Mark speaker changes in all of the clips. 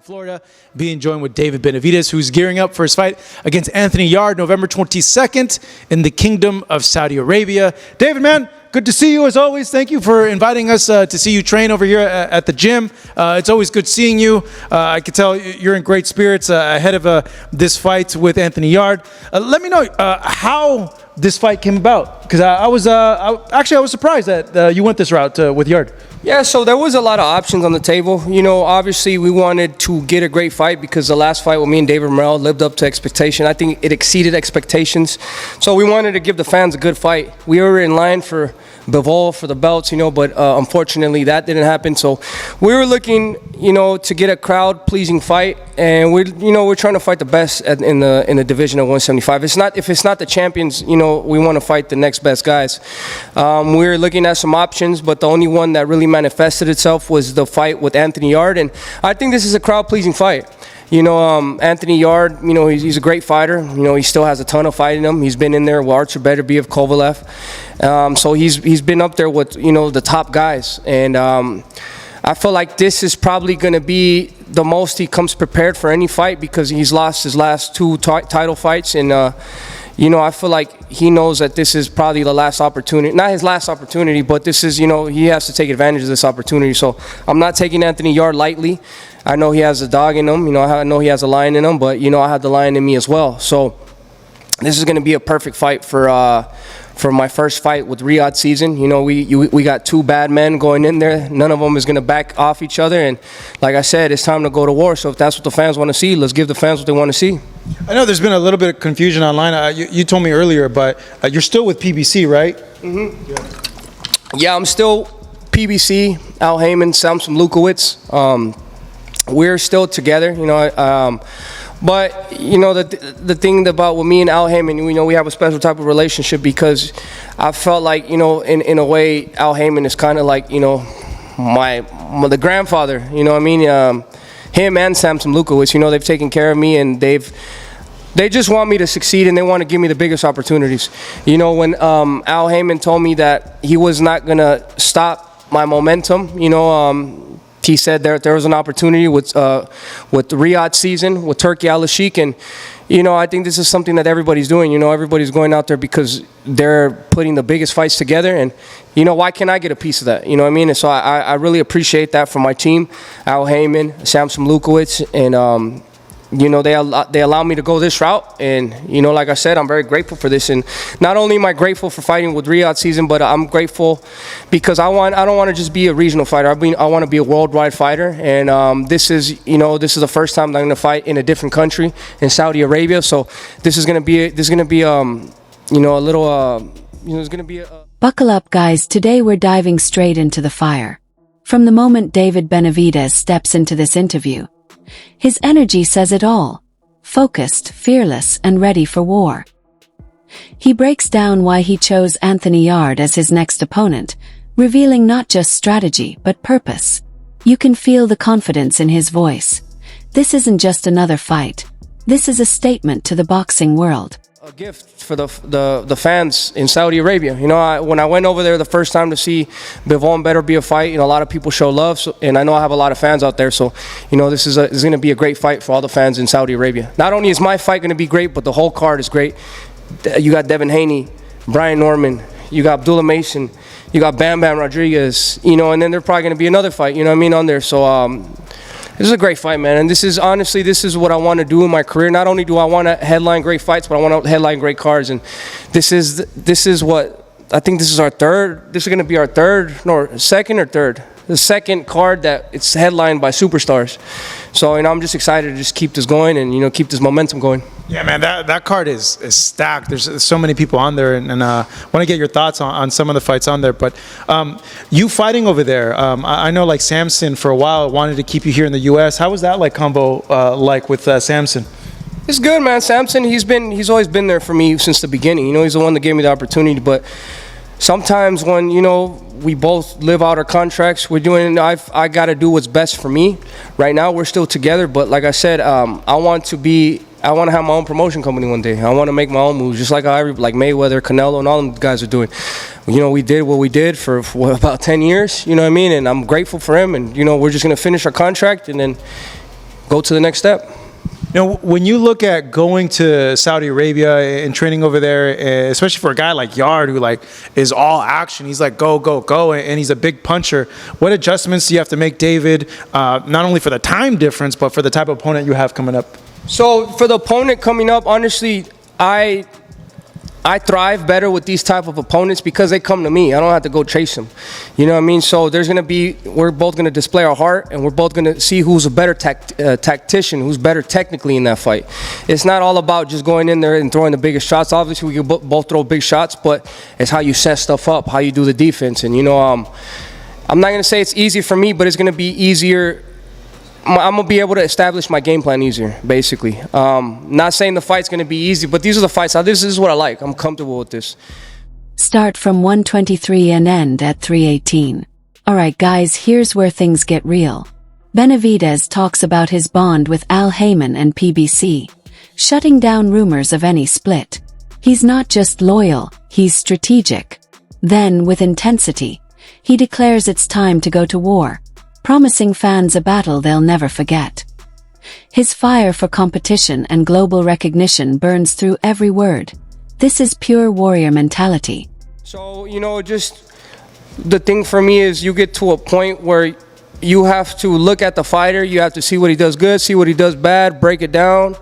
Speaker 1: Florida, being joined with David Benavidez, who's gearing up for his fight against Anthony Yarde, November 22nd in the Kingdom of Saudi Arabia. David, man, good to see you as always. Thank you for inviting us to see you train over here at the gym. It's always good seeing you. I can tell you're in great spirits ahead of this fight with Anthony Yarde. Let me know how this fight came about, because I was surprised that you went this route with Yarde.
Speaker 2: Yeah, so there was a lot of options on the table. You know, obviously we wanted to get a great fight because the last fight with me and David Morrell lived up to expectation. I think it exceeded expectations. So we wanted to give the fans a good fight. We were in line for Bivol for the belts, you know, but unfortunately that didn't happen. So we were looking, you know, to get a crowd-pleasing fight, and we're trying to fight the best in the division of 175. If it's not the champions, you know, we want to fight the next best guys. We were looking at some options, but the only one that really manifested itself was the fight with Anthony Yarde, and I think this is a crowd-pleasing fight. You know, Anthony Yarde, you know, he's a great fighter. You know, he still has a ton of fight in him. He's been in there with Artur Beterbiev, Kovalev. So he's been up there with, you know, the top guys. And I feel like this is probably going to be the most he comes prepared for any fight, because he's lost his last two title fights. And, you know, I feel like he knows that this is probably the last opportunity. Not his last opportunity, but this is, you know, he has to take advantage of this opportunity. So I'm not taking Anthony Yarde lightly. I know he has a dog in him. You know, I know he has a lion in him, but, you know, I have the lion in me as well. So this is going to be a perfect fight for my first fight with Riyadh season. You know, we got two bad men going in there. None of them is going to back off each other. And like I said, it's time to go to war. So if that's what the fans want to see, let's give the fans what they want to see.
Speaker 1: I know there's been a little bit of confusion online. You told me earlier, but you're still with PBC, right?
Speaker 2: Mm-hmm. Yeah, I'm still PBC, Al Heyman, Samson Lukowicz. We're still together, you know. But, you know, the thing about with me and Al Heyman, you know, we have a special type of relationship, because I felt like, you know, in a way, Al Heyman is kind of like, you know, the grandfather, you know what I mean? Him and Samson Lukowicz, you know, they've taken care of me, and they just want me to succeed, and they want to give me the biggest opportunities. You know, when Al Heyman told me that he was not going to stop my momentum, you know, he said there was an opportunity with the Riyadh season with Turki Al-Sheikh, and you know, I think this is something that everybody's doing. You know, everybody's going out there because they're putting the biggest fights together, and you know, why can't I get a piece of that? You know what I mean? And so I really appreciate that from my team, Al Heyman, Samson Lukowicz, and you know, they allow me to go this route, and you know, like I said, I'm very grateful for this. And not only am I grateful for fighting with Riyadh season, but I'm grateful because I don't want to just be a regional fighter. I want to be a worldwide fighter, and this is the first time that I'm going to fight in a different country, in Saudi Arabia. So this is going to be you know, a little you know, it's going to be a
Speaker 3: Buckle up, guys. Today we're diving straight into the fire. From the moment David Benavidez steps into this interview, his energy says it all: focused, fearless, and ready for war. He breaks down why he chose Anthony Yarde as his next opponent, revealing not just strategy, but purpose. You can feel the confidence in his voice. This isn't just another fight. This is a statement to the boxing world.
Speaker 2: A gift for the fans in Saudi Arabia. You know, when I went over there the first time to see Bivol and Beterbiev fight, you know, a lot of people show love, and I know I have a lot of fans out there. So, you know, this is going to be a great fight for all the fans in Saudi Arabia. Not only is my fight going to be great, but the whole card is great. You got Devin Haney, Brian Norman, you got Abdullah Mason, you got Bam Bam Rodriguez, you know, and then there's probably going to be another fight, you know what I mean, on there. So, this is a great fight, man, and this is what I want to do in my career. Not only do I want to headline great fights, but I want to headline great cards, and this is what I think. This is our third. This is going to be our second or third. The second card that it's headlined by superstars. So, you know, I'm just excited to just keep this going and, you know, keep this momentum going.
Speaker 1: Yeah, man, that card is stacked. There's so many people on there, and I want to get your thoughts on some of the fights on there. But you fighting over there, I know like Samson for a while wanted to keep you here in the U.S. How was that like combo like with Samson?
Speaker 2: It's good, man. Samson, he's always been there for me since the beginning. You know, he's the one that gave me the opportunity. But sometimes when, you know, we both live out our contracts, I got to do what's best for me. Right now, we're still together. But like I said, I want to have my own promotion company one day. I want to make my own moves, just like like Mayweather, Canelo, and all them guys are doing. You know, we did what we did for about 10 years, you know what I mean? And I'm grateful for him. And, you know, we're just going to finish our contract and then go to the next step.
Speaker 1: You know, when you look at going to Saudi Arabia and training over there, especially for a guy like Yard, who like is all action, he's like go, go, go, and he's a big puncher. What adjustments do you have to make, David, not only for the time difference, but for the type of opponent you have coming up?
Speaker 2: So for the opponent coming up, honestly, I thrive better with these type of opponents because they come to me. I don't have to go chase them. You know what I mean? So we're both going to display our heart, and we're both going to see who's a better tactician, who's better technically in that fight. It's not all about just going in there and throwing the biggest shots. Obviously, we can both throw big shots, but it's how you set stuff up, how you do the defense. And, you know, I'm not going to say it's easy for me, but it's going to be easier. I'm going to be able to establish my game plan easier, basically. Not saying the fight's going to be easy, but these are the fights. This is what I like. I'm comfortable with this.
Speaker 3: Start from 123 and end at 318. Alright guys, here's where things get real. Benavidez talks about his bond with Al Heyman and PBC, shutting down rumors of any split. He's not just loyal, he's strategic. Then, with intensity, he declares it's time to go to war, promising fans a battle they'll never forget. His fire for competition and global recognition burns through every word. This is pure warrior mentality.
Speaker 2: So, you know, just the thing for me is you get to a point where you have to look at the fighter, you have to see what he does good, see what he does bad, break it down,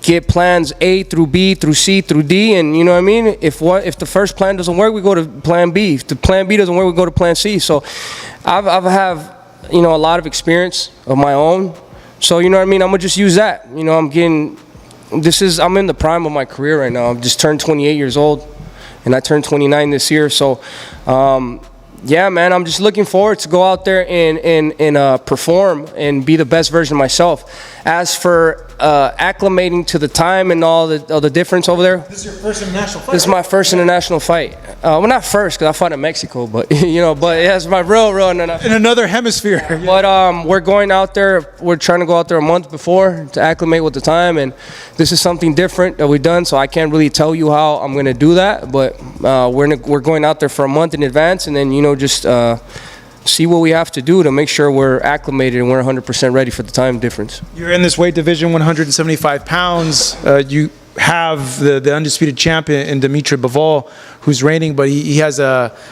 Speaker 2: get plans A through B through C through D, and you know what I mean? If the first plan doesn't work, we go to plan B. If the plan B doesn't work, we go to plan C. So I've have you know, a lot of experience of my own. So, you know what I mean? I'm going to just use that. You know, I'm in the prime of my career right now. I've just turned 28 years old, and I turned 29 this year. So, yeah, man, I'm just looking forward to go out there and perform and be the best version of myself. As for acclimating to the time and all the difference over there.
Speaker 1: This is your first international fight?
Speaker 2: This is my first international fight. Well, not first, because I fought in Mexico, but, you know, but yeah, it's my real international.
Speaker 1: In another hemisphere.
Speaker 2: But we're going out there, we're trying to go out there a month before to acclimate with the time, and this is something different that we've done, so I can't really tell you how I'm going to do that, but we're going out there for a month in advance, and then, you know, just see what we have to do to make sure we're acclimated and we're 100% ready for the time difference.
Speaker 1: You're in this weight division, 175 pounds. You have the undisputed champion in Dimitri Bivol, who's reigning, but he has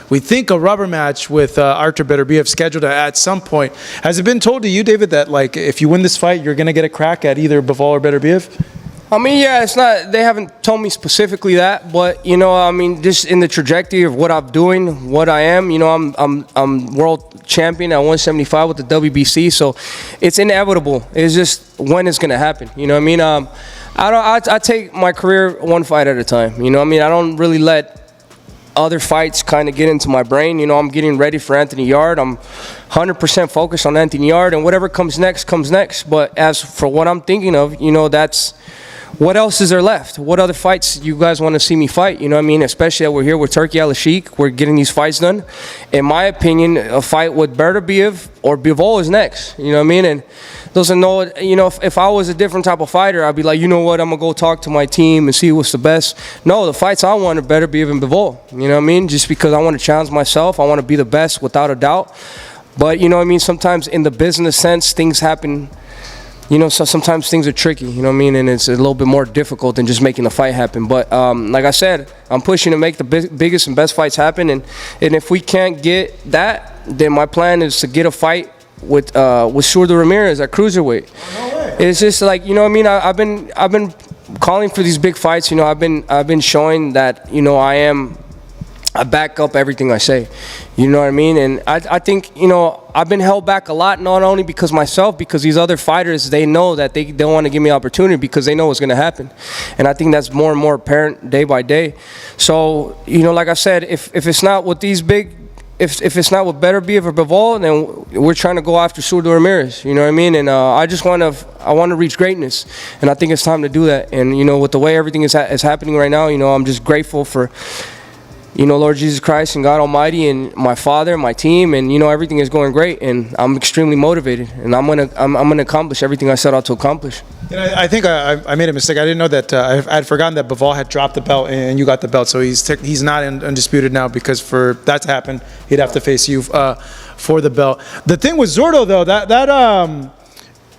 Speaker 1: we think a rubber match with Artur Beterbiev scheduled at some point. Has it been told to you, David, that like if you win this fight, you're going to get a crack at either Bivol or Beterbiev?
Speaker 2: I mean, yeah, it's not, they haven't told me specifically that, but, you know, I mean, just in the trajectory of what I'm doing, what I am, you know, I'm world champion at 175 with the WBC, so it's inevitable. It's just when it's going to happen, you know what I mean? I take my career one fight at a time, you know what I mean? I don't really let other fights kind of get into my brain. You know, I'm getting ready for Anthony Yard. I'm 100% focused on Anthony Yard, and whatever comes next, comes next. But as for what I'm thinking of, you know, that's what else is there left? What other fights you guys want to see me fight? You know what I mean? Especially that we're here with Turki Al-Sheikh. We're getting these fights done. In my opinion, a fight with Beterbiev or Bivol is next. You know what I mean? And doesn't know, you know, if I was a different type of fighter, I'd be like, you know what, I'm going to go talk to my team and see what's the best. No, the fights I want are Beterbiev and Bivol. You know what I mean? Just because I want to challenge myself. I want to be the best without a doubt. But, you know what I mean? Sometimes in the business sense, things happen. You know, so sometimes things are tricky, you know what I mean? And it's a little bit more difficult than just making the fight happen. But like I said, I'm pushing to make the biggest and best fights happen. And if we can't get that, then my plan is to get a fight with Shurda Ramirez at cruiserweight. Oh, no way. It's just like, you know what I mean? I've been calling for these big fights. You know, I've been showing that, you know, I back up everything I say. You know what I mean? And I think, you know, I've been held back a lot, not only because these other fighters, they know that they don't want to give me opportunity because they know what's going to happen. And I think that's more and more apparent day by day. So, you know, like I said, if it's not with these big, if it's not with Beterbiev or Bivol, then we're trying to go after Shurda Ramirez. You know what I mean? And I want to reach greatness. And I think it's time to do that. And, you know, with the way everything is happening right now, you know, I'm just grateful for, you know, Lord Jesus Christ and God Almighty and my Father, my team, and, you know, everything is going great, and I'm extremely motivated, and I'm gonna accomplish everything I set out to accomplish.
Speaker 1: And I think I made a mistake. I didn't know that I had forgotten that Bivol had dropped the belt and you got the belt, so he's not undisputed now, because for that to happen, he'd have to face you for the belt. The thing with Zordo though, that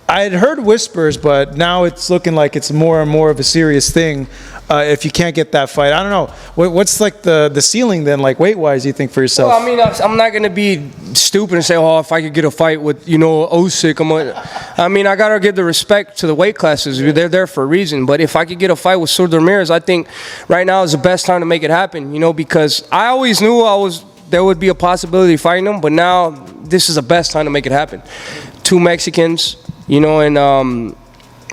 Speaker 1: I had heard whispers, but now it's looking like it's more and more of a serious thing. If you can't get that fight, I don't know. What's like the ceiling then, like weight wise? You think for yourself?
Speaker 2: Well, I mean, I'm not gonna be stupid and say, oh, if I could get a fight with Usyk, I gotta give the respect to the weight classes. They're there for a reason. But if I could get a fight with Surdo Ramirez, I think right now is the best time to make it happen. Because I always knew there would be a possibility of fighting him, but now this is the best time to make it happen. Two Mexicans, and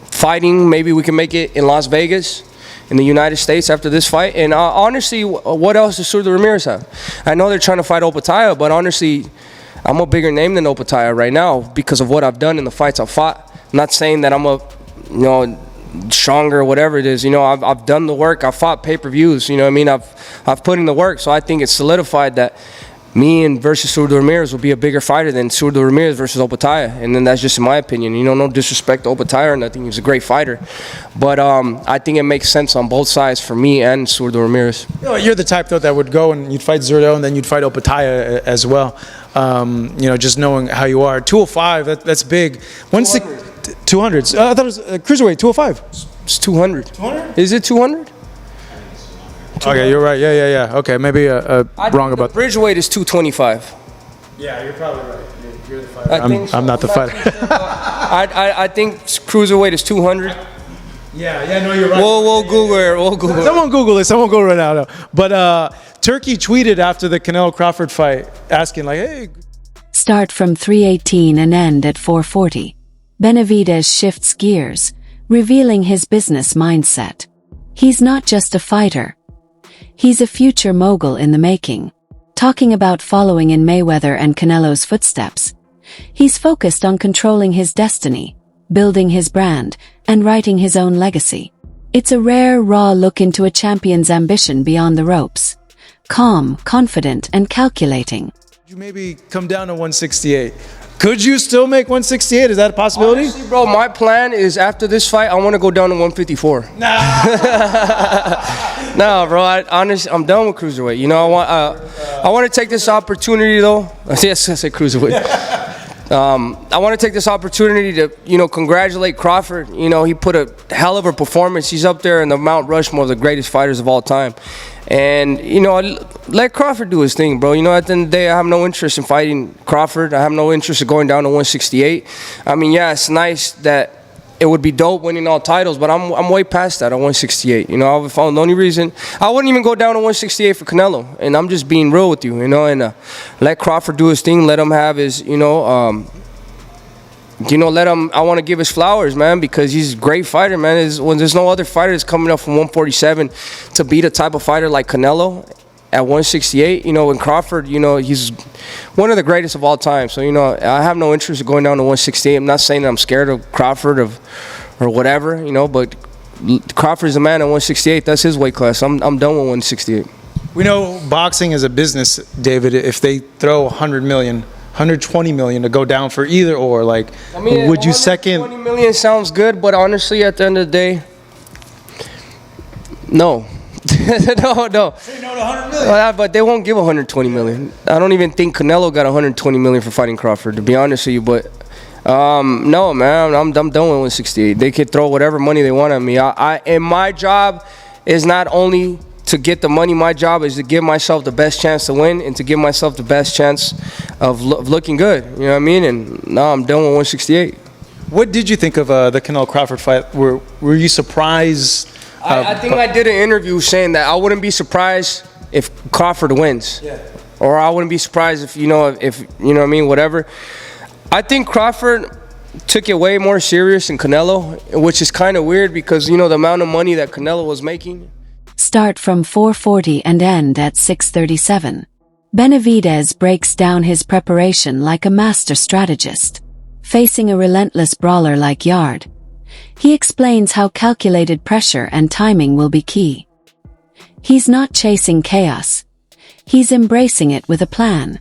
Speaker 2: fighting. Maybe we can make it in Las Vegas, in the United States after this fight. And honestly, what else does Surdo Ramirez have? I know they're trying to fight Opetaia, but honestly, I'm a bigger name than Opetaia right now because of what I've done in the fights I've fought. I'm not saying that I'm stronger or whatever it is. I've done the work. I've fought pay-per-views. I've put in the work. So I think it's solidified that me and versus Surdo Ramirez will be a bigger fighter than Surdo Ramirez versus Opetaia. And then that's just in my opinion. No disrespect to Opetaia or nothing. He's a great fighter. But I think it makes sense on both sides for me and Surdo Ramirez.
Speaker 1: You're the type, though, that would go and you'd fight Zurdo and then you'd fight Opetaia as well. Just knowing how you are. 205, that's big. 200. I thought it was cruiserweight, 205.
Speaker 2: It's 200. 200? Is it 200?
Speaker 1: Okay, you're right. Yeah. Okay, maybe wrong about
Speaker 2: the bridge weight is 225.
Speaker 1: Yeah, you're probably right. You're the fighter. I'm not the fighter.
Speaker 2: I think cruiserweight is 200.
Speaker 1: Yeah, no, you're right.
Speaker 2: We'll Google it. We'll Google it.
Speaker 1: Someone Google it. Someone go right now. No. But Turkey tweeted after the Canelo Crawford fight, asking like, "Hey."
Speaker 3: Start from 318 and end at 440. Benavidez shifts gears, revealing his business mindset. He's not just a fighter. He's a future mogul in the making. Talking about following in Mayweather and Canelo's footsteps. He's focused on controlling his destiny, building his brand, and writing his own legacy. It's a rare, raw look into a champion's ambition beyond the ropes. Calm, confident, and calculating.
Speaker 1: You maybe come down to 168. Could you still make 168? Is that a possibility?
Speaker 2: Honestly, bro, my plan is after this fight, I want to go down to 154. Nah, bro. I'm done with cruiserweight. I want to take this opportunity, though. Yes, I say cruiserweight. I want to take this opportunity to, congratulate Crawford. He put a hell of a performance. He's up there in the Mount Rushmore of the greatest fighters of all time. And, let Crawford do his thing, bro. At the end of the day, I have no interest in fighting Crawford. I have no interest in going down to 168. It's nice that it would be dope winning all titles, but I'm way past that at 168. The only reason I wouldn't even go down to 168 for Canelo, and I'm just being real with you, and let Crawford do his thing. Let him have his, let him. I want to give his flowers, man, because he's a great fighter, man. When there's no other fighter that's coming up from 147 to beat a type of fighter like Canelo at 168, and Crawford, he's one of the greatest of all time. So, I have no interest in going down to 168. I'm not saying that I'm scared of Crawford or whatever, but Crawford's a man at 168. That's his weight class. I'm done with 168.
Speaker 1: We know boxing is a business, David. If they throw 120 million to go down for either or, would you second?
Speaker 2: 120 million sounds good, but honestly, at the end of the day, no. No.
Speaker 1: Say no to 100 million.
Speaker 2: But they won't give 120 million. I don't even think Canelo got 120 million for fighting Crawford, to be honest with you. But no, man, I'm done with 168. They could throw whatever money they want at me. And my job is not only to get the money. My job is to give myself the best chance to win and to give myself the best chance of looking good. You know what I mean? And now I'm done with 168.
Speaker 1: What did you think of the Canelo Crawford fight? Were you surprised?
Speaker 2: I think I did an interview saying that I wouldn't be surprised if Crawford wins. Yeah. Or I wouldn't be surprised if you know what I mean, whatever. I think Crawford took it way more serious than Canelo, which is kind of weird because, the amount of money that Canelo was making.
Speaker 3: Start from 440 and end at 637. Benavidez breaks down his preparation like a master strategist. Facing a relentless brawler like Yard, he explains how calculated pressure and timing will be key. He's not chasing chaos. He's embracing it with a plan.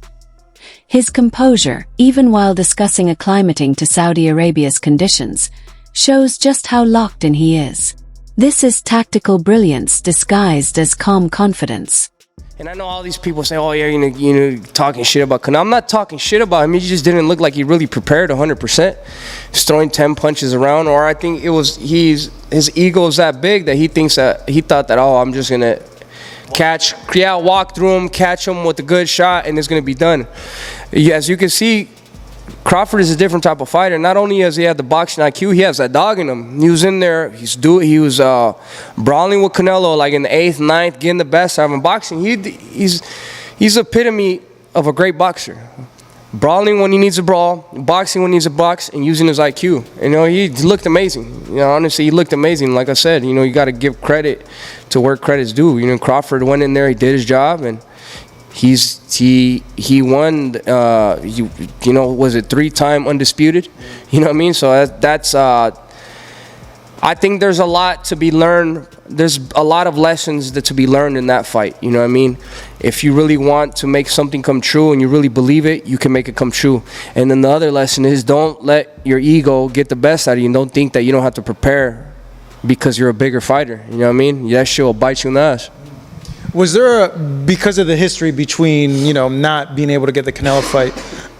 Speaker 3: His composure, even while discussing acclimating to Saudi Arabia's conditions, shows just how locked in he is. This is tactical brilliance disguised as calm confidence.
Speaker 2: And I know all these people say, oh, yeah, talking shit about Canelo. I'm not talking shit about him. He just didn't look like he really prepared 100%. He's throwing 10 punches around. Or I think his ego is that big that he thought that, oh, I'm just going to walk through him, catch him with a good shot, and it's going to be done. As you can see, Crawford is a different type of fighter. Not only has he had the boxing IQ, he has that dog in him. He was in there. He was brawling with Canelo like in the 8th, 9th, getting the best out of him. Boxing, he's epitome of a great boxer. Brawling when he needs to brawl, boxing when he needs to box, and using his IQ. He looked amazing. Honestly, he looked amazing. Like I said, you got to give credit to where credit's due. Crawford went in there, he did his job, and he won. Was it 3-time undisputed? You know what I mean? So that's. I think there's a lot to be learned. There's a lot of lessons to be learned in that fight. You know what I mean? If you really want to make something come true and you really believe it, you can make it come true. And then the other lesson is don't let your ego get the best out of you. And don't think that you don't have to prepare because you're a bigger fighter. You know what I mean? That shit will bite you in the ass.
Speaker 1: Was there, because of the history between, not being able to get the Canelo fight,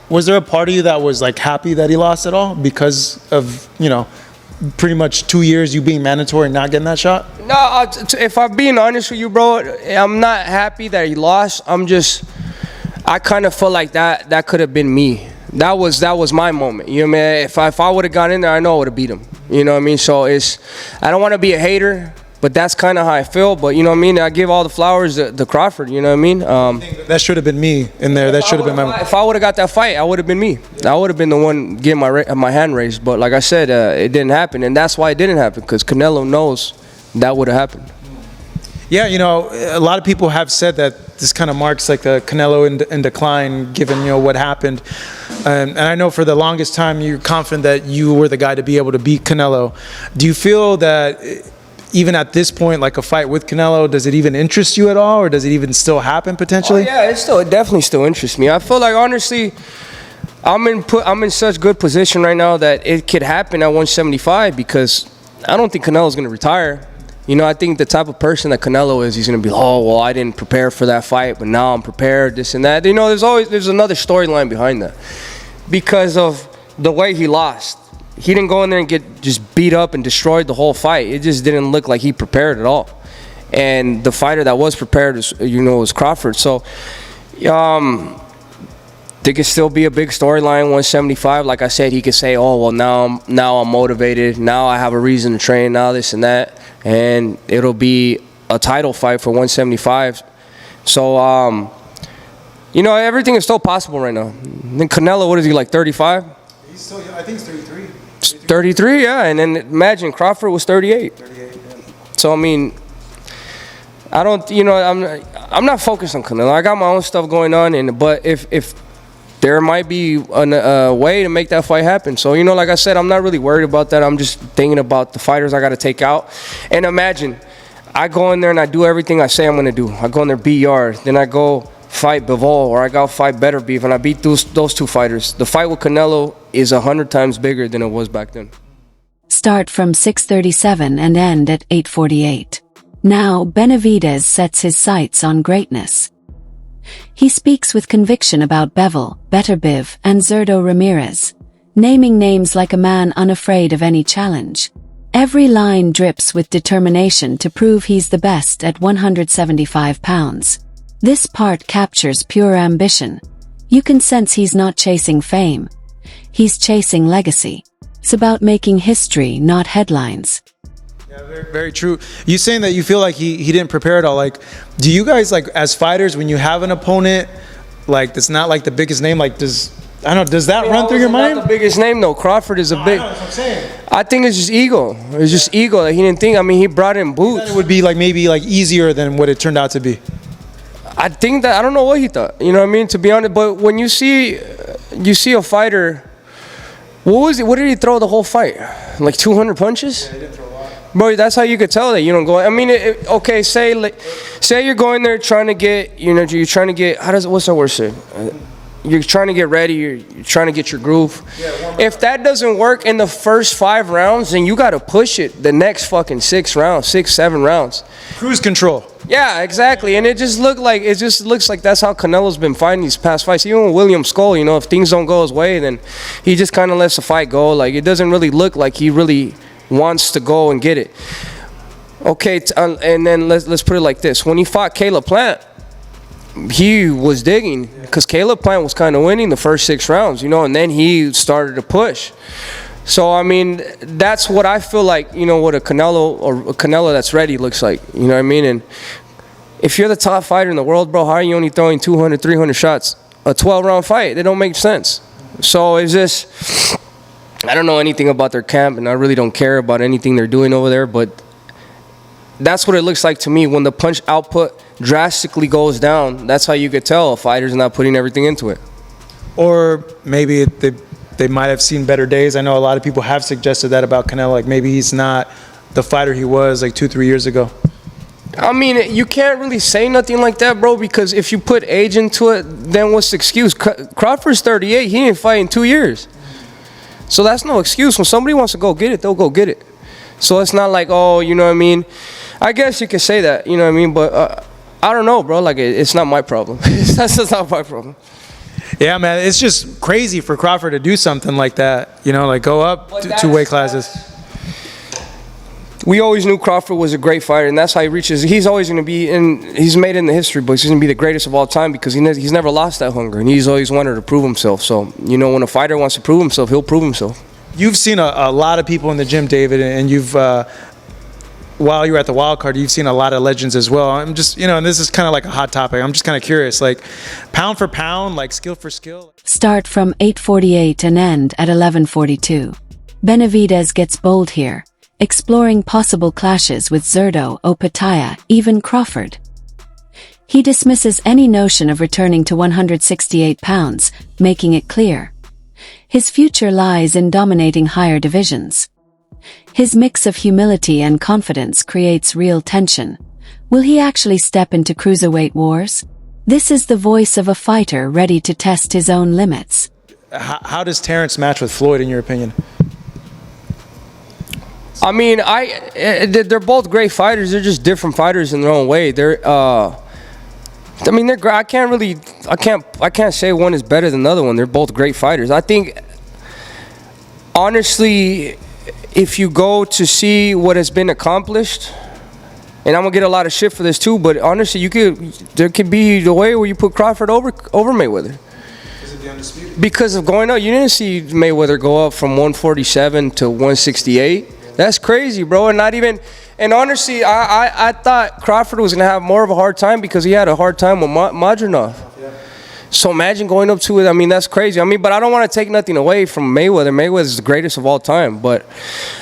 Speaker 1: was there a part of you that was like happy that he lost at all because of, pretty much 2 years you being mandatory and not getting that shot?
Speaker 2: No, if I'm being honest with you, bro, I'm not happy that he lost. I kind of felt like that could have been me. That was my moment. You know what I mean? If I would have gone in there, I know I would have beat him. You know what I mean? So I don't want to be a hater. But that's kind of how I feel. But you know what I mean? I give all the flowers to Crawford. You know what I mean?
Speaker 1: That should have been me in there. That should have been my.
Speaker 2: If I would have got that fight, I would have been me. I would have been the one getting my hand raised. But like I said, it didn't happen, and that's why it didn't happen, because Canelo knows that would have happened.
Speaker 1: Yeah, a lot of people have said that this kind of marks like the Canelo in decline, given what happened. And I know for the longest time you're confident that you were the guy to be able to beat Canelo. Do you feel that even at this point, like a fight with Canelo, does it even interest you at all, or does it even still happen potentially?
Speaker 2: Oh, yeah, it definitely still interests me. I feel like, honestly, I'm in such good position right now that it could happen at 175, because I don't think Canelo's going to retire. I think the type of person that Canelo is, he's going to be, oh, well, I didn't prepare for that fight, but now I'm prepared, this and that. There's another storyline behind that, because of the way he lost. He didn't go in there and get just beat up and destroyed the whole fight. It just didn't look like he prepared at all. And the fighter that was prepared was Crawford. So there could still be a big storyline 175. Like I said, he could say, oh, well, now I'm motivated. Now I have a reason to train, now this and that. And it'll be a title fight for 175. So, everything is still possible right now. Then Canelo, what is he, like 35?
Speaker 1: He's still, I think he's 33.
Speaker 2: 33, yeah, and then imagine Crawford was 38.
Speaker 1: 38, yeah.
Speaker 2: So I mean, I don't, I'm not focused on Canelo. I got my own stuff going on, but if there might be a way to make that fight happen. So like I said, I'm not really worried about that. I'm just thinking about the fighters I got to take out. And imagine, I go in there and I do everything I say I'm going to do. I go in there, beat Yard, then I go fight Bivol, or I go fight Better Beef, and I beat those two fighters. The fight with Canelo is 100 times bigger than it was back then.
Speaker 3: Start from 6:37 and end at 8:48. Now Benavidez sets his sights on greatness. He speaks with conviction about Bivol, Better Biv, and Zurdo Ramirez, naming names like a man unafraid of any challenge. Every line drips with determination to prove he's the best at 175 pounds. This part captures pure ambition. You can sense he's not chasing fame. He's chasing legacy. It's about making history, not headlines.
Speaker 1: Yeah, very, very true. You saying that you feel like he didn't prepare at all. Like, do you guys, like, as fighters, when you have an opponent, like, that's not like the biggest name, like, does that run through your mind?
Speaker 2: Not the biggest name though. Crawford is a big.
Speaker 1: I know, that's what I'm saying.
Speaker 2: I think it's just ego. It's just ego that he didn't think. I mean, he brought in Boots.
Speaker 1: It would be like maybe like easier than what it turned out to be.
Speaker 2: I think that, I don't know what he thought. You know what I mean? To be honest, but when you see a fighter, what did he throw the whole fight? Like 200 punches?
Speaker 1: Yeah, he didn't throw a lot.
Speaker 2: Bro, that's how you could tell that you don't go. I mean, okay, say you're going there trying to get, you're trying to get, what's that word say? you're trying to get ready, you're trying to get your groove. If that doesn't work in the first 5 rounds, then you got to push it the next fucking 6 rounds, 6, 7 rounds.
Speaker 1: Cruise control.
Speaker 2: Yeah, exactly. And it just looks like that's how Canelo's been fighting these past fights. Even with William Skull, you know, if things don't go his way, then he just kind of lets the fight go. Like, it doesn't really look like he really wants to go and get it. Okay, and then let's put it like this. When he fought Caleb Plant, he was digging because Caleb Plant was kind of winning the first 6 rounds, you know, and then he started to push. So, I mean, that's what I feel like, you know, what a Canelo that's ready looks like, you know what I mean? And if you're the top fighter in the world, bro, how are you only throwing 200, 300 shots? A 12-round fight, they don't make sense. So it's just, I don't know anything about their camp, and I really don't care about anything they're doing over there, but that's what it looks like to me. When the punch output drastically goes down, that's how you could tell a fighter's not putting everything into it.
Speaker 1: Or maybe they might have seen better days. I know a lot of people have suggested that about Canelo, like maybe he's not the fighter he was like 2-3 years ago.
Speaker 2: I mean, you can't really say nothing like that, bro, because if you put age into it, then what's the excuse? Crawford's 38. He didn't fight in 2 years. So that's no excuse. When somebody wants to go get it, they'll go get it. So it's not like, oh, you know what I mean? I guess you could say that, you know what I mean? But I don't know, bro. Like, it's not my problem. That's just not my problem.
Speaker 1: Yeah, man, it's just crazy for Crawford to do something like that. You know, like go up 2 weight classes.
Speaker 2: We always knew Crawford was a great fighter, and that's how he reaches. He's always going to be he's made it in the history books. He's going to be the greatest of all time because he's never lost that hunger, and he's always wanted to prove himself. So, you know, when a fighter wants to prove himself, he'll prove himself.
Speaker 1: You've seen a lot of people in the gym, David, and you've, while you were at the Wild Card, you've seen a lot of legends as well. I'm just, you know, and this is kind of like a hot topic. I'm just kind of curious, like pound for pound, like skill for skill.
Speaker 3: Start from 8:48 and end at 11:42. Benavidez gets bold here, exploring possible clashes with Zurdo, Opataya, even Crawford. He dismisses any notion of returning to 168 pounds, making it clear his future lies in dominating higher divisions. His mix of humility and confidence creates real tension. Will he actually step into cruiserweight wars? This is the voice of a fighter ready to test his own limits.
Speaker 1: How does Terence match with Floyd, in your opinion?
Speaker 2: I mean, they're both great fighters. They're just different fighters in their own way. I mean, I can't say one is better than the other one. They're both great fighters. I think, honestly, if you go to see what has been accomplished, and I'm gonna get a lot of shit for this too, but honestly, there could be the way where you put Crawford over Mayweather.
Speaker 1: Is it the undisputed?
Speaker 2: Because of going up, you didn't see Mayweather go up from 147 to 168. That's crazy, bro. And honestly, I thought Crawford was gonna have more of a hard time because he had a hard time with Madronov. Yeah. So imagine going up to it. I mean, that's crazy. I mean, but I don't want to take nothing away from Mayweather. Mayweather's the greatest of all time. But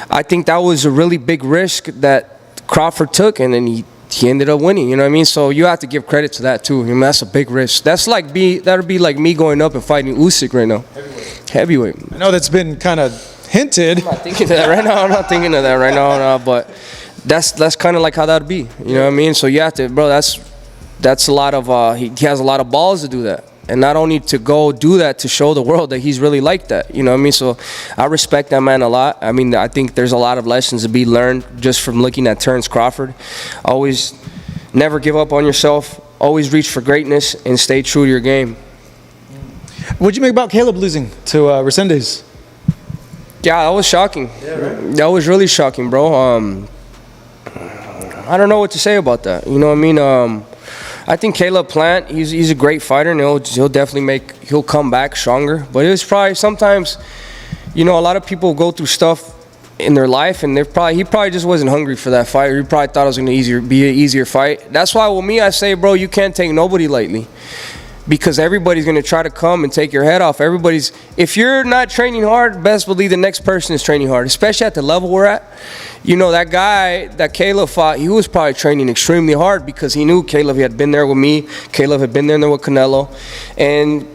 Speaker 2: I think that was a really big risk that Crawford took, and then he ended up winning. You know what I mean? So you have to give credit to that too. I mean, that's a big risk. That'd be like me going up and fighting Usyk right now. Heavyweight.
Speaker 1: I know that's been kind of hinted.
Speaker 2: I'm not thinking of that right now. I'm not thinking of that right now. No, but that's kind of like how that'd be. You know what I mean? So you have to, bro. That's a lot of. He has a lot of balls to do that. And not only to go do that to show the world that he's really like that, you know what I mean? So I respect that man a lot. I mean, I think there's a lot of lessons to be learned just from looking at Terence Crawford. Always never give up on yourself. Always reach for greatness and stay true to your game.
Speaker 1: What'd you make about Caleb losing to Resendez?
Speaker 2: Yeah, that was shocking.
Speaker 1: Yeah, right?
Speaker 2: That was really shocking, bro. I don't know what to say about that. You know what I mean? I think Caleb Plant, he's a great fighter, and he'll definitely he'll come back stronger. But it was probably sometimes, you know, a lot of people go through stuff in their life, and he probably just wasn't hungry for that fight. Or he probably thought it was going to be an easier fight. That's why with me, I say, bro, you can't take nobody lightly. Because everybody's going to try to come and take your head off. If you're not training hard, best believe the next person is training hard, especially at the level we're at. You know, that guy that Caleb fought, he was probably training extremely hard because he knew Caleb had been there with me. Caleb had been there with Canelo. And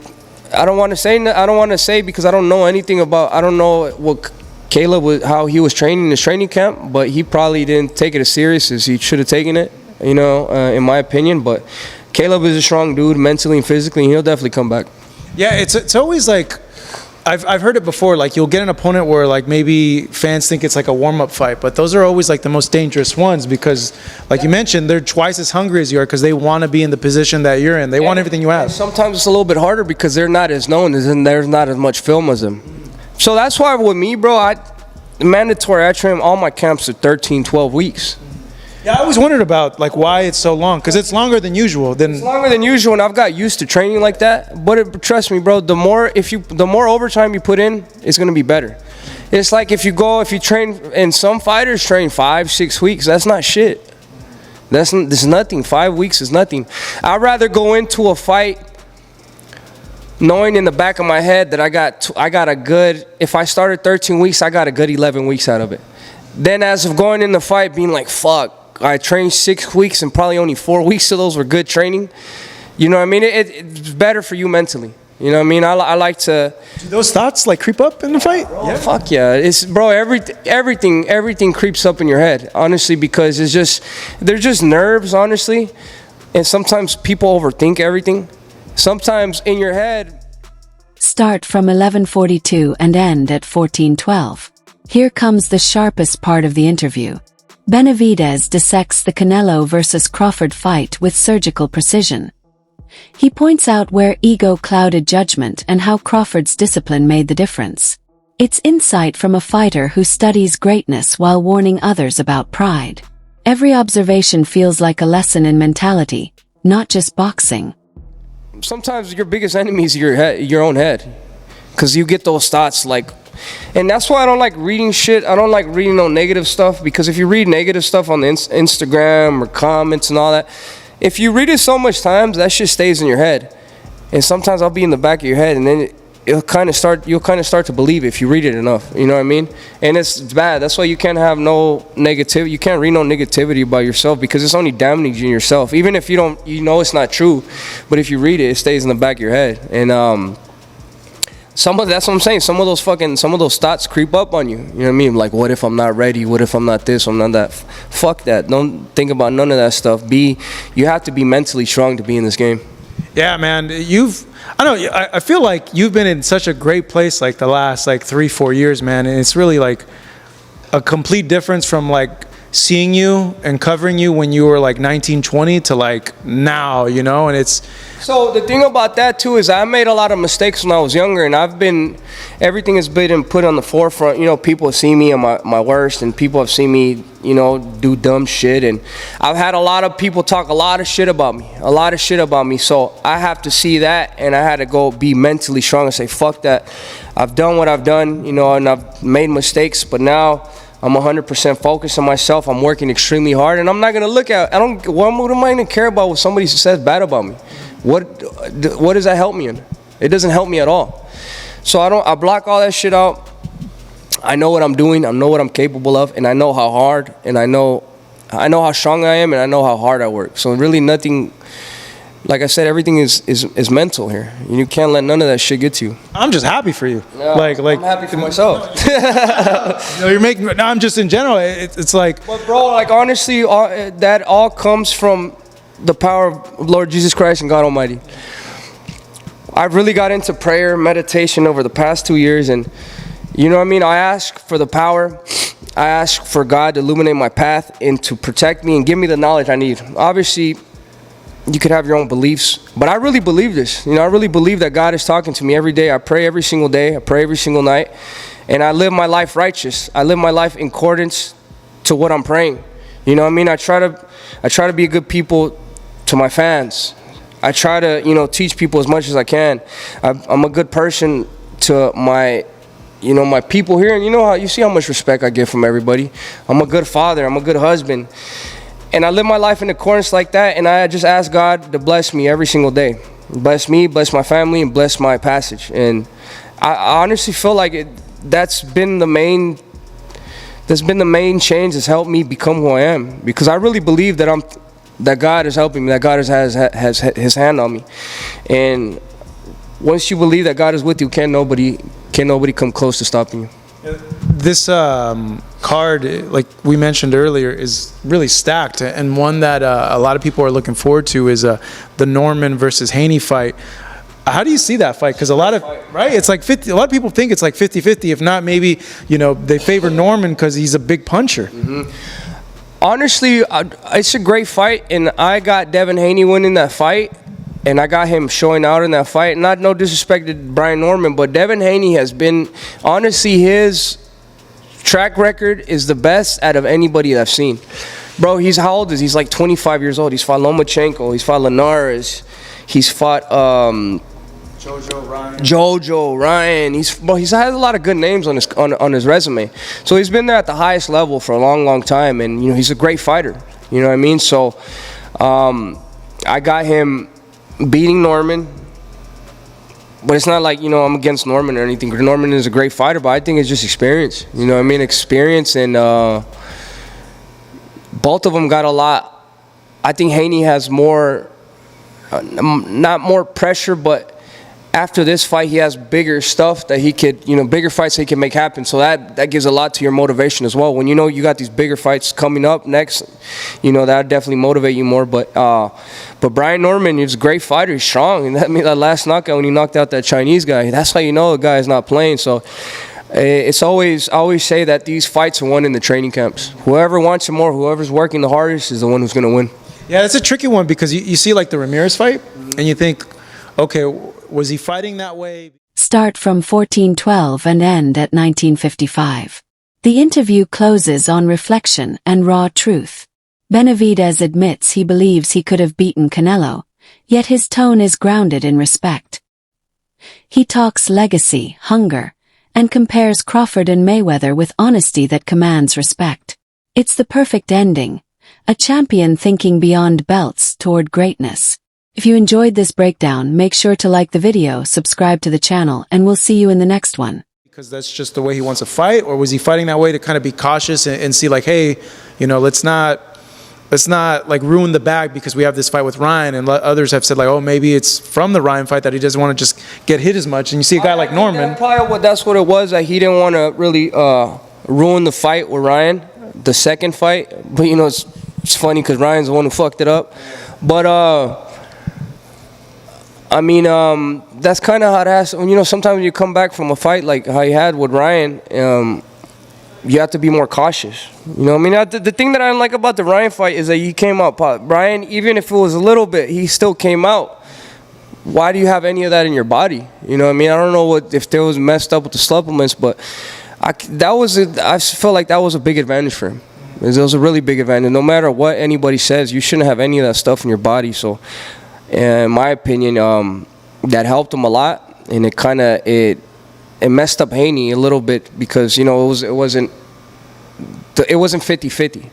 Speaker 2: I don't want to say because I don't know anything about, I don't know what Caleb was, how he was training in his training camp, but he probably didn't take it as serious as he should have taken it, you know, in my opinion. But Caleb is a strong dude, mentally and physically, and he'll definitely come back.
Speaker 1: Yeah, it's always like, I've heard it before. Like you'll get an opponent where like maybe fans think it's like a warm up fight, but those are always like the most dangerous ones because, like you mentioned, they're twice as hungry as you are because they want to be in the position that you're in. They want everything you have.
Speaker 2: Sometimes it's a little bit harder because they're not as known and there's not as much film as them. So that's why with me, bro, mandatory. I train all my camps are 13, 12 weeks.
Speaker 1: Yeah, I always wondered about like why it's so long because it's longer than usual.
Speaker 2: It's longer than usual, and I've got used to training like that. But trust me, bro, the more overtime you put in, it's gonna be better. It's like if you train, and some fighters train 5-6 weeks. That's not shit. That's nothing. 5 weeks is nothing. I'd rather go into a fight knowing in the back of my head that I got a good. If I started 13 weeks, I got a good 11 weeks out of it. Then as of going in the fight, being like, fuck. I trained 6 weeks and probably only 4 weeks of those were good training. You know what I mean? It's better for you mentally. You know what I mean? I like to.
Speaker 1: Do those thoughts like creep up in the fight?
Speaker 2: Bro, yeah. Fuck yeah. It's, bro, everything creeps up in your head, honestly, because they're just nerves, honestly. And sometimes people overthink everything. Sometimes in your head.
Speaker 3: Start from 11:42 and end at 14:12. Here comes the sharpest part of the interview. Benavidez dissects the Canelo versus Crawford fight with surgical precision. He points out where ego clouded judgment and how Crawford's discipline made the difference. It's insight from a fighter who studies greatness while warning others about pride. Every observation feels like a lesson in mentality, not just boxing.
Speaker 2: Sometimes your biggest enemy is your own head, because you get those thoughts like. And that's why I don't like reading shit. I don't like reading no negative stuff, because if you read negative stuff on the Instagram or comments and all that, if you read it so much times, that shit stays in your head. And sometimes I'll be in the back of your head, and then you'll kind of start to believe it if you read it enough. You know what I mean? And it's bad. That's why you can't have no negativity. You can't read no negativity about yourself, because it's only damaging yourself. Even if you know it's not true, but if you read it, it stays in the back of your head. And that's what I'm saying. Some of those thoughts creep up on you. You know what I mean? Like, what if I'm not ready? What if I'm not this? I'm not that. Fuck that. Don't think about none of that stuff. You have to be mentally strong to be in this game.
Speaker 1: Yeah, man. I feel like you've been in such a great place like the last like 3-4 years, man. And it's really like a complete difference from like seeing you and covering you when you were like 19, 20 to like now, you know, and it's.
Speaker 2: So the thing about that too is I made a lot of mistakes when I was younger, and everything has been put on the forefront. You know, people have seen me at my worst, and people have seen me, you know, do dumb shit, and I've had a lot of people talk a lot of shit about me. So I have to see that, and I had to go be mentally strong and say, fuck that. I've done what I've done, you know, and I've made mistakes, but now I'm 100% focused on myself. I'm working extremely hard, and I'm not gonna what am I gonna care about what somebody says bad about me? What does that help me in? It doesn't help me at all. So I block all that shit out. I know what I'm doing. I know what I'm capable of, and I know how hard, and I know how strong I am, and I know how hard I work. So really nothing. Like I said, everything is mental here. You can't let none of that shit get to you.
Speaker 1: I'm just happy for you.
Speaker 2: No, I'm happy for myself.
Speaker 1: You're making. No, I'm just in general. It's like.
Speaker 2: But bro, like honestly, that all comes from the power of Lord Jesus Christ and God Almighty. I've really got into prayer, meditation over the past 2 years, and you know what I mean. I ask for the power. I ask for God to illuminate my path and to protect me and give me the knowledge I need. Obviously, you could have your own beliefs, but I really believe this. You know, I really believe that God is talking to me every day. I pray every single day. I pray every single night, and I live my life righteous. I live my life in accordance to what I'm praying. You know what I mean? I try to be a good people to my fans. I try to, you know, teach people as much as I can. I'm a good person to my people here, and you see how much respect I get from everybody. I'm a good father. I'm a good husband. And I live my life in accordance like that, and I just ask God to bless me every single day. Bless me, bless my family, and bless my passage. And I honestly feel like that's been the main change that's helped me become who I am. Because I really believe that God is helping me, that God has his hand on me. And once you believe that God is with you, can't nobody come close to stopping you.
Speaker 1: This card, like we mentioned earlier, is really stacked, and one that a lot of people are looking forward to is the Norman versus Haney fight. How do you see that fight? Because a lot of, right, it's like 50, a lot of people think it's like 50-50. If not, maybe, they favor Norman because he's a big puncher.
Speaker 2: Honestly, it's a great fight, and I got Devin Haney winning that fight, and I got him showing out in that fight. Not no disrespect to Brian Norman, but Devin Haney has been, honestly, his track record is the best out of anybody that I've seen. Bro, how old is he? He's like 25 years old. He's fought Lomachenko. He's fought Linares. He's fought Jojo Ryan. He's had a lot of good names on his resume. So he's been there at the highest level for a long time, and he's a great fighter. You know what I mean? So I got him beating Norman. But it's not like, I'm against Norman or anything. Norman is a great fighter, but I think it's just experience. You know what I mean? Experience, and both of them got a lot. I think Haney has more, not more pressure, but after this fight, he has bigger stuff that he could, bigger fights that he can make happen. So that gives a lot to your motivation as well. When you got these bigger fights coming up next, that definitely motivate you more. But Brian Norman, he's a great fighter. He's strong. And that last knockout when he knocked out that Chinese guy, that's how you know the guy is not playing. So it's I always say that these fights are won in the training camps. Whoever wants it more, whoever's working the hardest is the one who's going to win.
Speaker 1: Yeah, it's a tricky one because you see like the Ramirez fight, and you think, okay, was he fighting that way?
Speaker 3: Start from 1412 and end at 1955. The interview closes on reflection and raw truth. Benavidez admits he believes he could have beaten Canelo, yet his tone is grounded in respect. He talks legacy, hunger, and compares Crawford and Mayweather with honesty that commands respect. It's the perfect ending, a champion thinking beyond belts toward greatness. If you enjoyed this breakdown, make sure to like the video, subscribe to the channel, and we'll see you in the next one.
Speaker 1: Because that's just the way he wants to fight, or was he fighting that way to kind of be cautious and see like, hey, let's not like ruin the bag because we have this fight with Ryan, and others have said like, oh, maybe it's from the Ryan fight that he doesn't want to just get hit as much. And you see a guy like Norman.
Speaker 2: That's what it was. That he didn't want to really ruin the fight with Ryan, the second fight. But it's funny because Ryan's the one who fucked it up. But that's kind of how it has. Sometimes when you come back from a fight like how you had with Ryan, you have to be more cautious. The thing that I like about the Ryan fight is that he came out. Ryan, even if it was a little bit, he still came out. Why do you have any of that in your body? I don't know if there was messed up with the supplements, but I felt like that was a big advantage for him. It was a really big advantage. No matter what anybody says, you shouldn't have any of that stuff in your body. So, in my opinion, that helped him a lot, and it messed up Haney a little bit because it wasn't 50-50,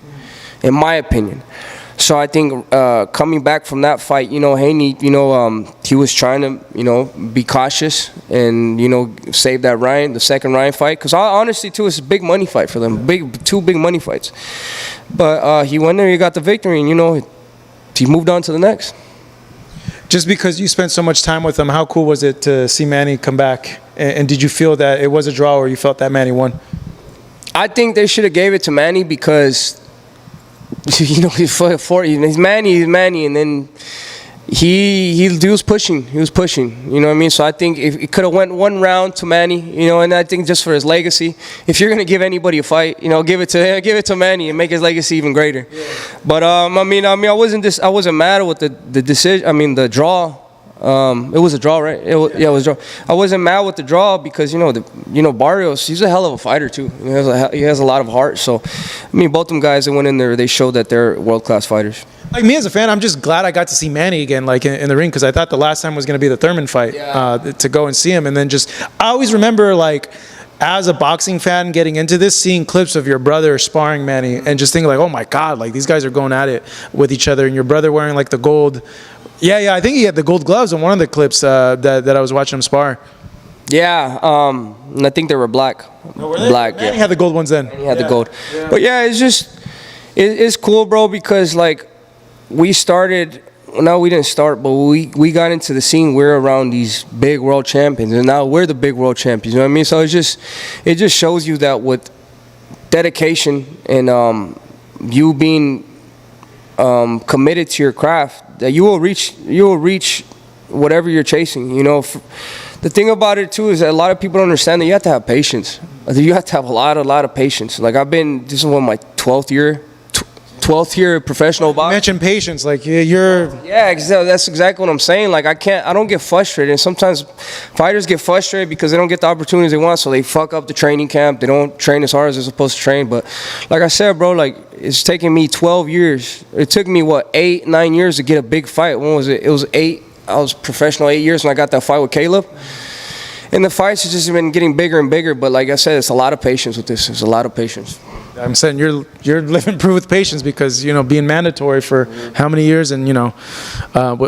Speaker 2: in my opinion. So I think coming back from that fight, Haney, he was trying to be cautious and save that the second Ryan fight, because honestly too, it's a big money fight for them, two big money fights. But he went there, he got the victory, and he moved on to the next.
Speaker 1: Just because you spent so much time with him, how cool was it to see Manny come back? And did you feel that it was a draw, or you felt that Manny won?
Speaker 2: I think they should have gave it to Manny because, he's Manny, and then he was pushing. You know what I mean? So I think if it could have went one round to Manny, and I think just for his legacy, if you're gonna give anybody a fight, give it to Manny and make his legacy even greater. Yeah. But I wasn't mad with the decision. The draw. It was a draw, right? It was a draw. I wasn't mad with the draw because Barrios, he's a hell of a fighter too. He has a lot of heart. So, both them guys that went in there, they showed that they're world-class fighters.
Speaker 1: Like me as a fan, I'm just glad I got to see Manny again, like in the ring, because I thought the last time was going to be the Thurman fight, to go and see him. And then I always remember, like, as a boxing fan getting into this, seeing clips of your brother sparring Manny and just thinking like, oh my God, like these guys are going at it with each other, and your brother wearing like the gold. Yeah, I think he had the gold gloves in one of the clips that I was watching him spar.
Speaker 2: Yeah, I think they were black.
Speaker 1: Oh, were they?
Speaker 2: Black,
Speaker 1: Manny had the gold ones then.
Speaker 2: Manny had the gold. Yeah. But yeah, it's just, it's cool, bro, because like we started, no, we didn't start, but we got into the scene. We're around these big world champions, and now we're the big world champions. You know what I mean? So it just shows you that with dedication and you being committed to your craft, that you will reach whatever you're chasing. You know, the thing about it too is that a lot of people don't understand that you have to have patience. You have to have a lot of patience. Like this is my 12th year professional boxer.
Speaker 1: You mentioned patience, like you're.
Speaker 2: Yeah, exactly. That's exactly what I'm saying. Like I don't get frustrated. And sometimes fighters get frustrated because they don't get the opportunities they want, so they fuck up the training camp. They don't train as hard as they're supposed to train. But like I said, bro, like it's taken me 12 years. It took me 8, 9 years to get a big fight. When was it? It was 8. I was professional 8 years when I got that fight with Caleb. And the fights have just been getting bigger and bigger. But like I said, it's a lot of patience with this. It's a lot of patience.
Speaker 1: I'm saying you're living proof with patience because, you know, being mandatory for how many years and, you know,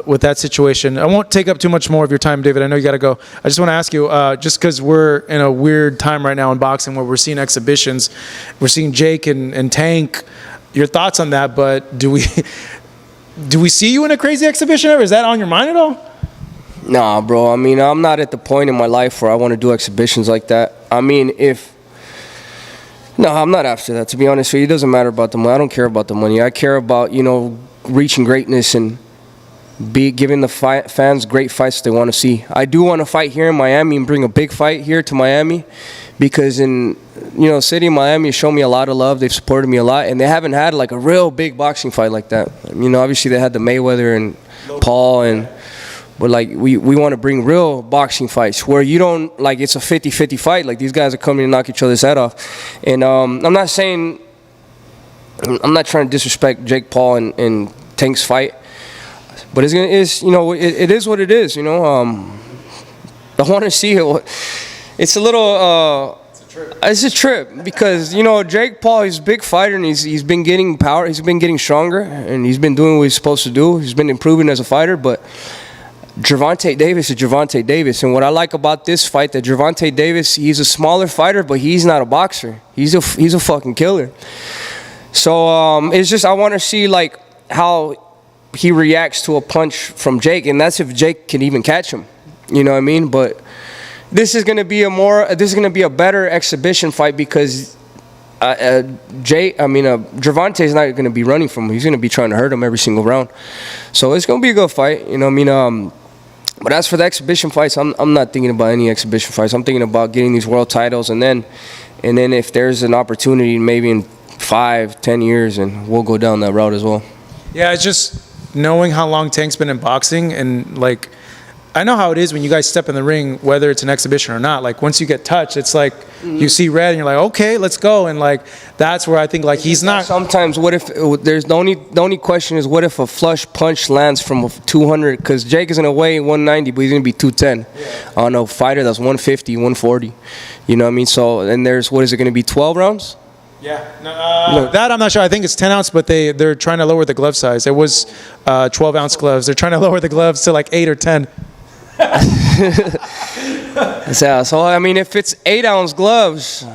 Speaker 1: with that situation. I won't take up too much more of your time, David. I know you got to go. I just want to ask you, just because we're in a weird time right now in boxing where we're seeing exhibitions, we're seeing Jake and Tank, your thoughts on that, but do we see you in a crazy exhibition ever? Is that on your mind at all?
Speaker 2: Nah, bro. I mean, I'm not at the point in my life where I want to do exhibitions like that. I mean, No, I'm not after that, to be honest with you. It doesn't matter about the money. I don't care about the money. I care about, you know, reaching greatness and giving the fans great fights they want to see. I do want to fight here in Miami and bring a big fight here to Miami because in, you know, city of Miami has shown me a lot of love. They've supported me a lot, and they haven't had like a real big boxing fight like that. You know, obviously they had the Mayweather and Paul but like we want to bring real boxing fights where you don't like it's a 50-50 fight. Like these guys are coming to knock each other's head off. And I'm not trying to disrespect Jake Paul and Tank's fight, but you know it is what it is. You know, I want to see it. It's a little. It's a trip because, you know, Jake Paul, he's a big fighter and he's been getting power. He's been getting stronger and he's been doing what he's supposed to do. He's been improving as a fighter, but Gervonta Davis is Gervonta Davis, and what I like about this fight that Gervonta Davis, he's a smaller fighter, but he's not a boxer. He's a fucking killer. So it's just I want to see like how he reacts to a punch from Jake, and that's if Jake can even catch him. You know what I mean? But this is gonna be a better exhibition fight because Gervonta is not gonna be running from him. He's gonna be trying to hurt him every single round. So it's gonna be a good fight. You know what I mean? But as for the exhibition fights, I'm not thinking about any exhibition fights. I'm thinking about getting these world titles, and then if there's an opportunity, maybe in 5-10 years, and we'll go down that route as well.
Speaker 1: Yeah, it's just knowing how long Tank's been in boxing, and like I know how it is when you guys step in the ring, whether it's an exhibition or not. Like once you get touched, it's like you see red and you're like, okay, let's go. And like that's where I think like he's not.
Speaker 2: Sometimes what if there's the only question is what if a flush punch lands from 200? Because Jake is gonna weigh 190, but he's gonna be 210 on a fighter that's 150, 140. You know what I mean? So and there's what is it gonna be 12 rounds?
Speaker 1: Yeah, no, that I'm not sure. I think it's 10 ounce, but they're trying to lower the glove size. It was 12 ounce gloves. They're trying to lower the gloves to like 8 or 10.
Speaker 2: So I mean, if it's 8-ounce gloves,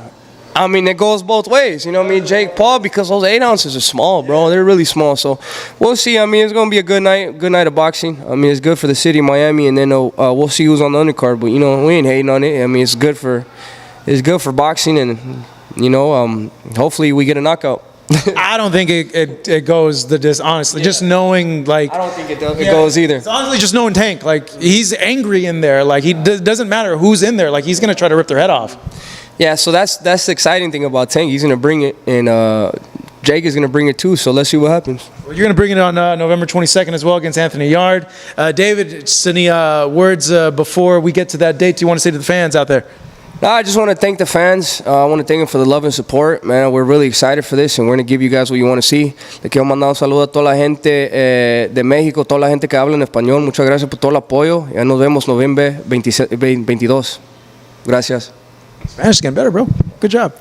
Speaker 2: I mean it goes both ways. You know what I mean? Jake Paul, because those 8 ounces are small, bro. They're really small. So we'll see. I mean, it's gonna be a good night of boxing. I mean, it's good for the city of Miami, and then we'll see who's on the undercard. But you know, we ain't hating on it. I mean, it's good for boxing, and you know, hopefully we get a knockout.
Speaker 1: I don't think it goes the distance, honestly. Yeah. Just knowing, like...
Speaker 2: I don't think it goes either.
Speaker 1: It's honestly just knowing Tank. Like, he's angry in there. Like, he doesn't matter who's in there. Like, he's going to try to rip their head off.
Speaker 2: Yeah, so that's the exciting thing about Tank. He's going to bring it, and Jake is going to bring it too, so let's see what happens.
Speaker 1: Well, you're going to bring it on November 22nd as well against Anthony Yard. David, just any words before we get to that date you want to say to the fans out there?
Speaker 2: I just want to thank the fans. I want to thank them for the love and support. Man, we're really excited for this, and we're going to give you guys what you want to see. Le quiero mandar un saludo a toda la gente de México, toda la gente que habla en español. Muchas gracias por todo el apoyo. Ya nos vemos noviembre 22. Gracias.
Speaker 1: Spanish is getting better, bro. Good job.